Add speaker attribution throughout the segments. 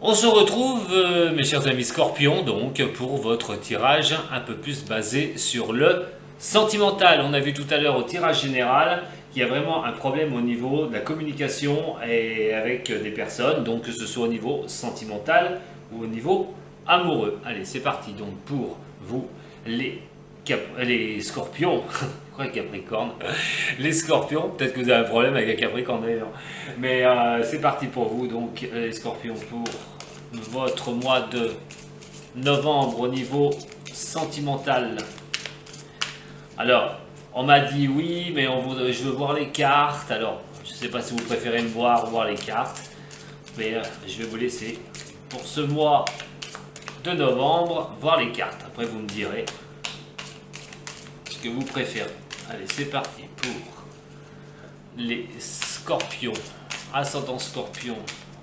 Speaker 1: On se retrouve, mes chers amis Scorpions, donc pour votre tirage un peu plus basé sur le sentimental. On a vu tout à l'heure au tirage général qu'il y a vraiment un problème au niveau de la communication et avec des personnes, donc que ce soit au niveau sentimental ou au niveau amoureux. Allez, c'est parti donc pour vous les Scorpions. Capricorne. Les Scorpions, peut-être que vous avez un problème avec un Capricorne d'ailleurs. Mais c'est parti pour vous, donc les Scorpions, pour votre mois de novembre au niveau sentimental. Alors, on m'a dit oui, mais je veux voir les cartes. Alors, je ne sais pas si vous préférez me voir ou voir les cartes, mais je vais vous laisser pour ce mois de novembre voir les cartes. Après, vous me direz ce que vous préférez. Allez, c'est parti pour les Scorpions, ascendant Scorpion,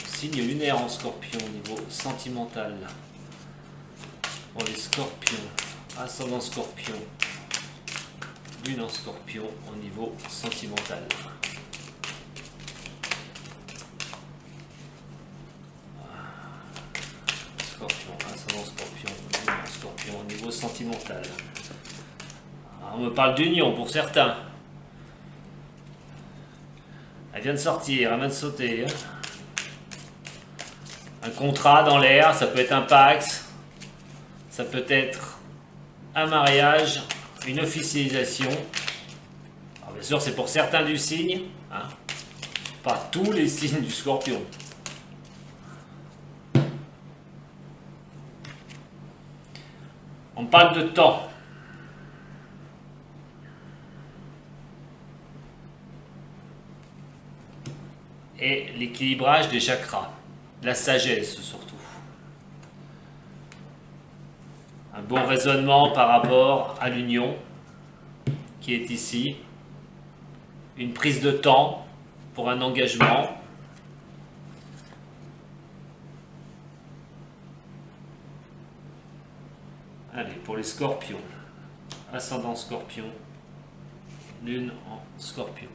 Speaker 1: signe lunaire en Scorpion au niveau sentimental. Pour les Scorpions, ascendant Scorpion, lune en Scorpion au niveau sentimental. Scorpion, ascendant Scorpion, lune en Scorpion au niveau sentimental. On me parle d'union pour certains. Elle vient de sortir, elle vient de sauter. Un contrat dans l'air, ça peut être un Pax, ça peut être un mariage, une officialisation. Alors bien sûr, c'est pour certains du signe, hein, pas tous les signes du Scorpion. On parle de temps. Et l'équilibrage des chakras, la sagesse surtout. Un bon raisonnement par rapport à l'union qui est ici, une prise de temps pour un engagement. Allez, pour les Scorpions, ascendant Scorpion, lune en Scorpion.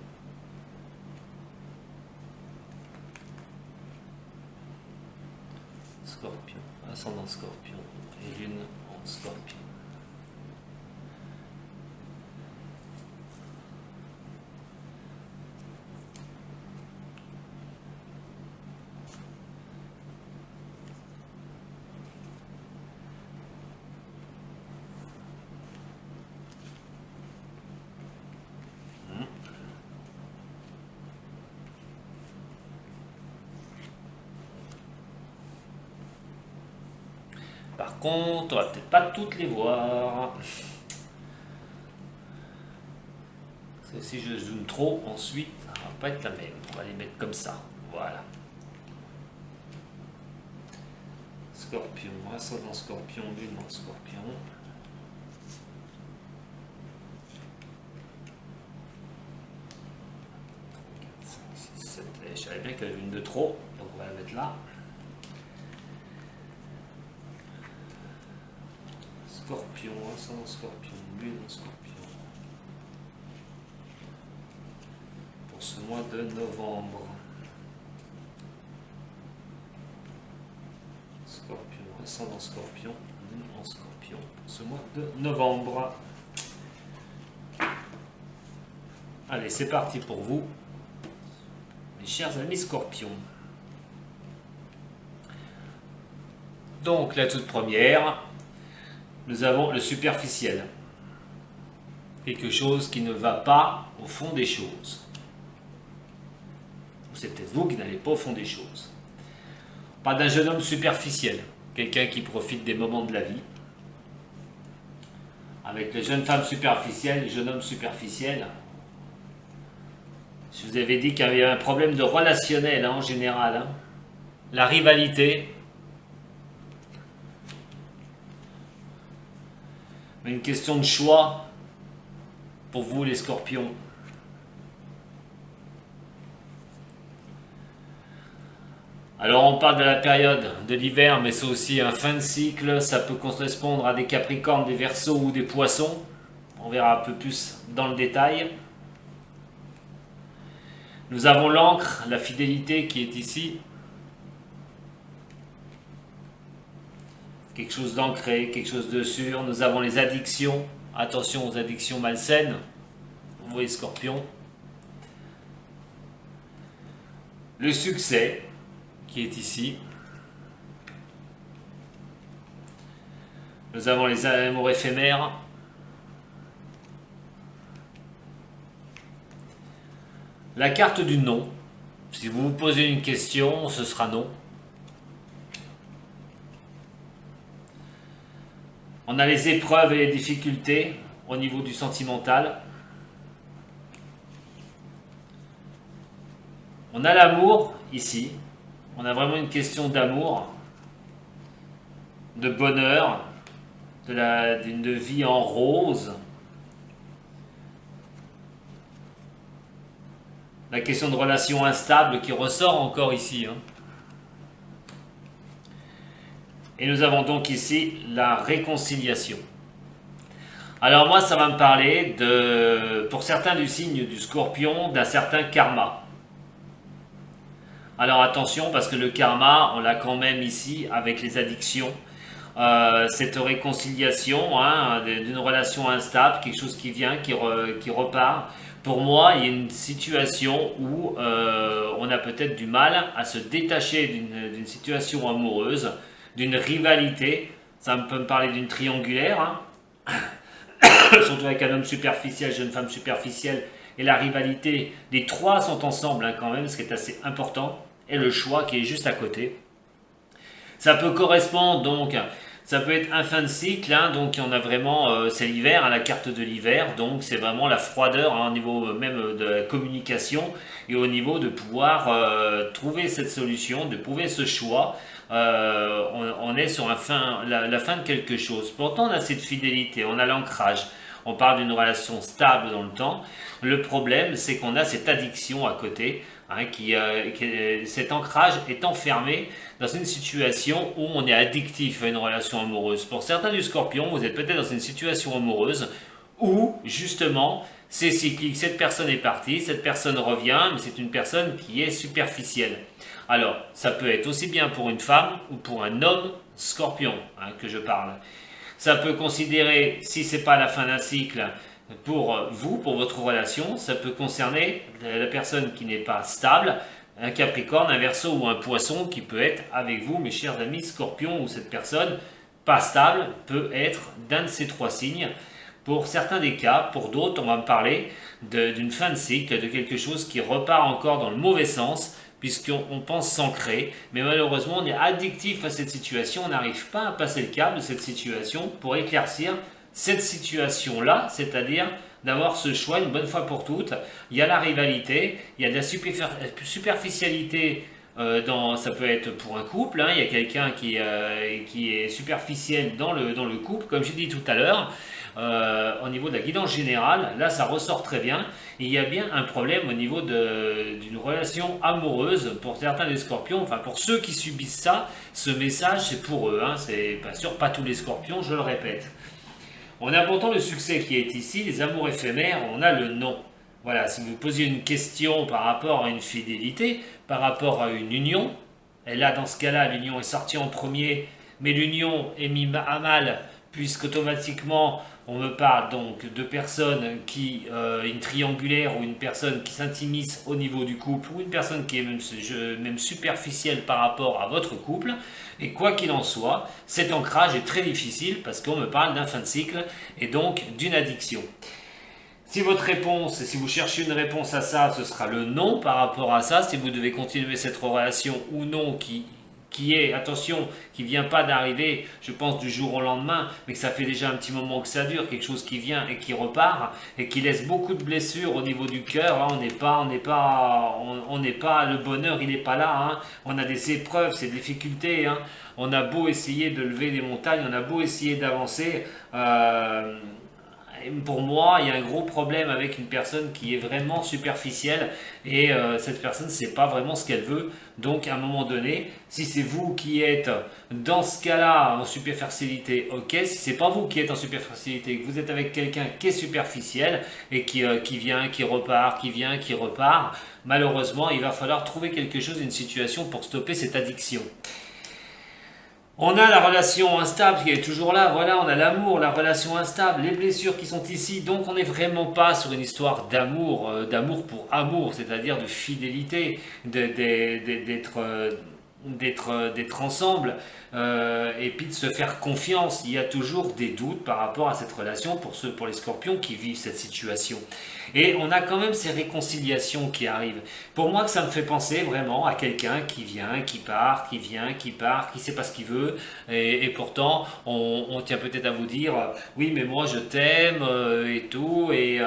Speaker 1: Scorpion, ascendant Scorpion et lune en Scorpion. Par contre, on va peut-être pas toutes les voir. Parce que si je zoome trop, ensuite, ça va pas être la même. On va les mettre comme ça. Voilà. Scorpion, ascendant Scorpion, lune en Scorpion. Je savais bien qu'il y avait une de trop, donc on va la mettre là. Scorpion, ascendant Scorpion, lune en Scorpion. Pour ce mois de novembre. Scorpion, ascendant Scorpion, lune en Scorpion. Pour ce mois de novembre. Allez, c'est parti pour vous, mes chers amis Scorpions. Donc, la toute première, nous avons le superficiel. Quelque chose qui ne va pas au fond des choses. Ou c'est peut-être vous qui n'allez pas au fond des choses. Pas d'un jeune homme superficiel. Quelqu'un qui profite des moments de la vie. Avec les jeunes femmes superficielles, les jeunes hommes superficiels. Je vous avais dit qu'il y avait un problème de relationnel en général. La rivalité. Mais une question de choix pour vous les Scorpions. Alors on parle de la période de l'hiver, mais c'est aussi un fin de cycle. Ça peut correspondre à des Capricornes, des Verseaux ou des Poissons. On verra un peu plus dans le détail. Nous avons l'encre, la fidélité qui est ici. quelque chose d'ancré, quelque chose de sûr. Nous avons les addictions, attention aux addictions malsaines, vous voyez Scorpion. Le succès, qui est ici. Nous avons les amours éphémères. La carte du non. Si vous vous posez une question, ce sera non. On a les épreuves et les difficultés au niveau du sentimental. On a l'amour ici. On a vraiment une question d'amour, de bonheur, d'une vie en rose. La question de relation instable qui ressort encore ici. Et nous avons donc ici la réconciliation. Alors moi, ça va me parler, pour certains du signe du Scorpion, d'un certain karma. Alors attention, parce que le karma, on l'a quand même ici avec les addictions. Cette réconciliation d'une relation instable, quelque chose qui vient, qui repart. Pour moi, il y a une situation où on a peut-être du mal à se détacher d'une situation amoureuse, d'une rivalité. Ça peut me parler d'une triangulaire, surtout avec un homme superficiel, jeune femme superficielle, et la rivalité. Les trois sont ensemble quand même, ce qui est assez important, et le choix qui est juste à côté. Ça peut correspondre donc, ça peut être un fin de cycle, donc on a vraiment, c'est l'hiver, la carte de l'hiver, donc c'est vraiment la froideur au niveau même de la communication et au niveau de pouvoir trouver cette solution, de trouver ce choix. On est sur la fin de quelque chose. Pourtant on a cette fidélité, on a l'ancrage. On parle d'une relation stable dans le temps. Le problème, c'est qu'on a cette addiction à côté, cet ancrage est enfermé dans une situation où on est addictif à une relation amoureuse. Pour certains du Scorpion, vous êtes peut-être dans une situation amoureuse où, justement, c'est cyclique. Cette personne est partie, cette personne revient, mais c'est une personne qui est superficielle. Alors, ça peut être aussi bien pour une femme ou pour un homme Scorpion que je parle. Ça peut considérer, si ce n'est pas la fin d'un cycle, pour vous, pour votre relation, ça peut concerner la personne qui n'est pas stable, un Capricorne, un Verseau ou un Poisson qui peut être avec vous, mes chers amis Scorpions, ou cette personne pas stable peut être d'un de ces trois signes. Pour certains des cas, pour d'autres, on va me parler d'une fin de cycle, de quelque chose qui repart encore dans le mauvais sens, puisqu'on pense s'ancrer, mais malheureusement on est addictif à cette situation, on n'arrive pas à passer le cap de cette situation pour éclaircir cette situation-là, c'est-à-dire d'avoir ce choix une bonne fois pour toutes. Il y a la rivalité, il y a de la superficialité, ça peut être pour un couple, il y a quelqu'un qui est superficiel dans le couple, comme j'ai dit tout à l'heure. Au niveau de la guidance générale, là ça ressort très bien. Il y a bien un problème au niveau d'une relation amoureuse pour certains des Scorpions, enfin pour ceux qui subissent ça, ce message c'est pour eux, c'est pas sûr, pas tous les Scorpions, je le répète. On a pourtant le succès qui est ici, les amours éphémères, on a le non. Voilà, si vous posiez une question par rapport à une fidélité, par rapport à une union, et là dans ce cas-là l'union est sortie en premier, mais l'union est mise à mal, puisqu'automatiquement on me parle donc de personnes qui, une triangulaire ou une personne qui s'intimise au niveau du couple ou une personne qui est même superficielle par rapport à votre couple. Et quoi qu'il en soit, cet ancrage est très difficile parce qu'on me parle d'un fin de cycle et donc d'une addiction. Si votre réponse, si vous cherchez une réponse à ça, ce sera le non par rapport à ça. Si vous devez continuer cette relation ou non qui est, attention, qui ne vient pas d'arriver, je pense, du jour au lendemain, mais que ça fait déjà un petit moment que ça dure, quelque chose qui vient et qui repart, et qui laisse beaucoup de blessures au niveau du cœur, on n'est pas, le bonheur, il n'est pas là, on a des épreuves, des difficultés, on a beau essayer de lever des montagnes, on a beau essayer d'avancer, pour moi, il y a un gros problème avec une personne qui est vraiment superficielle et cette personne ne sait pas vraiment ce qu'elle veut. Donc, à un moment donné, si c'est vous qui êtes dans ce cas-là en superficialité, ok. Si c'est pas vous qui êtes en superficialité, que vous êtes avec quelqu'un qui est superficiel et qui vient, qui repart, qui vient, qui repart, malheureusement, il va falloir trouver quelque chose, une situation pour stopper cette addiction. On a la relation instable qui est toujours là, voilà, on a l'amour, la relation instable, les blessures qui sont ici, donc on n'est vraiment pas sur une histoire d'amour, d'amour pour amour, c'est-à-dire de fidélité, d'être ensemble, et puis de se faire confiance. Il y a toujours des doutes par rapport à cette relation pour les scorpions qui vivent cette situation. Et on a quand même ces réconciliations qui arrivent. Pour moi, que ça me fait penser vraiment à quelqu'un qui vient, qui part, qui vient, qui part, qui sait pas ce qu'il veut, et pourtant on tient peut-être à vous dire oui mais moi je t'aime et tout, et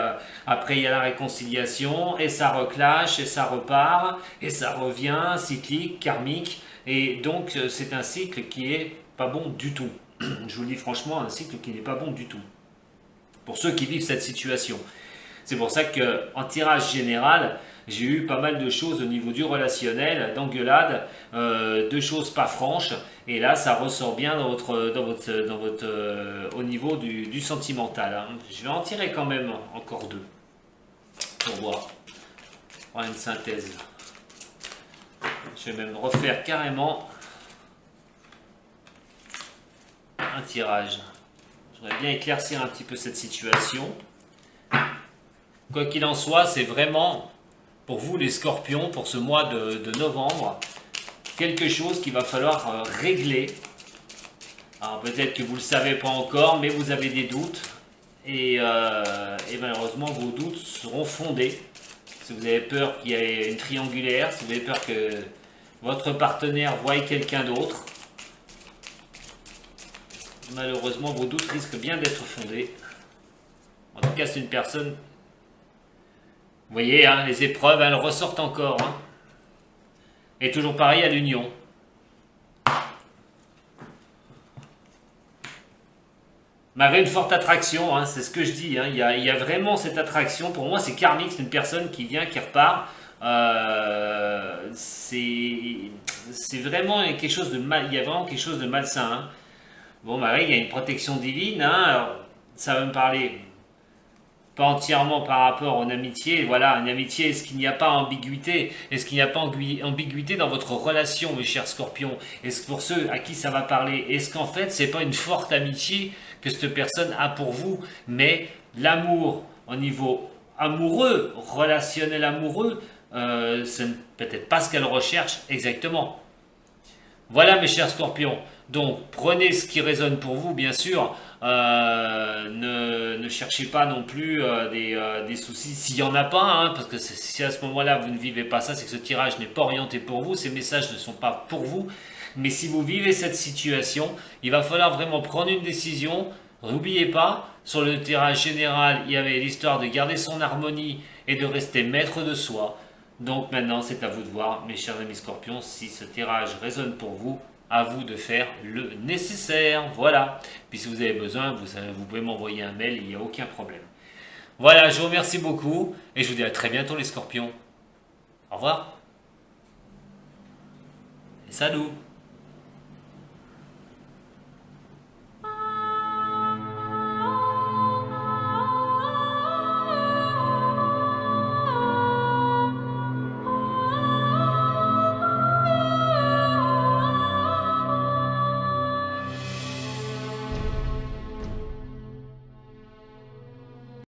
Speaker 1: après il y a la réconciliation et ça reclash et ça repart et ça revient cyclique, karmique, et donc c'est un cycle qui est pas bon du tout. Je vous le dis franchement, un cycle qui n'est pas bon du tout pour ceux qui vivent cette situation. C'est pour ça qu'en tirage général, j'ai eu pas mal de choses au niveau du relationnel, d'engueulades, de choses pas franches, et là ça ressort bien au niveau du sentimental. Hein. Je vais en tirer quand même encore deux, pour voir, pour une synthèse. Je vais même refaire carrément un tirage. Je voudrais bien éclaircir un petit peu cette situation. Quoi qu'il en soit, c'est vraiment pour vous les scorpions, pour ce mois de novembre, quelque chose qu'il va falloir régler. Alors peut-être que vous ne le savez pas encore, mais vous avez des doutes, et malheureusement vos doutes seront fondés. Si vous avez peur qu'il y ait une triangulaire, si vous avez peur que votre partenaire voie quelqu'un d'autre, malheureusement vos doutes risquent bien d'être fondés. En tout cas, c'est une personne... Vous voyez, hein, les épreuves, elles ressortent encore. Hein. Et toujours pareil à l'union. Malgré une forte attraction, hein, c'est ce que je dis. Hein, il y a vraiment cette attraction. Pour moi, c'est karmique. C'est une personne qui vient, qui repart. C'est vraiment quelque chose de mal. Il y a vraiment quelque chose de malsain. Hein. Bon, bah oui, il y a une protection divine. Hein, alors, ça va me parler... pas entièrement par rapport à une amitié. Voilà, une amitié, est-ce qu'il n'y a pas ambiguïté? Est-ce qu'il n'y a pas ambiguïté dans votre relation, mes chers scorpions? Est-ce que pour ceux à qui ça va parler, est-ce qu'en fait, c'est pas une forte amitié que cette personne a pour vous, mais l'amour au niveau amoureux, relationnel amoureux, c'est peut-être pas ce qu'elle recherche exactement. Voilà, mes chers scorpions. Donc, prenez ce qui résonne pour vous, bien sûr. Ne cherchez pas non plus des soucis, s'il n'y en a pas, hein, parce que si à ce moment-là vous ne vivez pas ça, c'est que ce tirage n'est pas orienté pour vous, ces messages ne sont pas pour vous. Mais si vous vivez cette situation, il va falloir vraiment prendre une décision. N'oubliez pas, sur le tirage général, il y avait l'histoire de garder son harmonie et de rester maître de soi. Donc maintenant, c'est à vous de voir, mes chers amis scorpions, si ce tirage résonne pour vous. À vous de faire le nécessaire, voilà. Puis si vous avez besoin, vous pouvez m'envoyer un mail, il n'y a aucun problème. Voilà, je vous remercie beaucoup et je vous dis à très bientôt les scorpions. Au revoir. Et salut.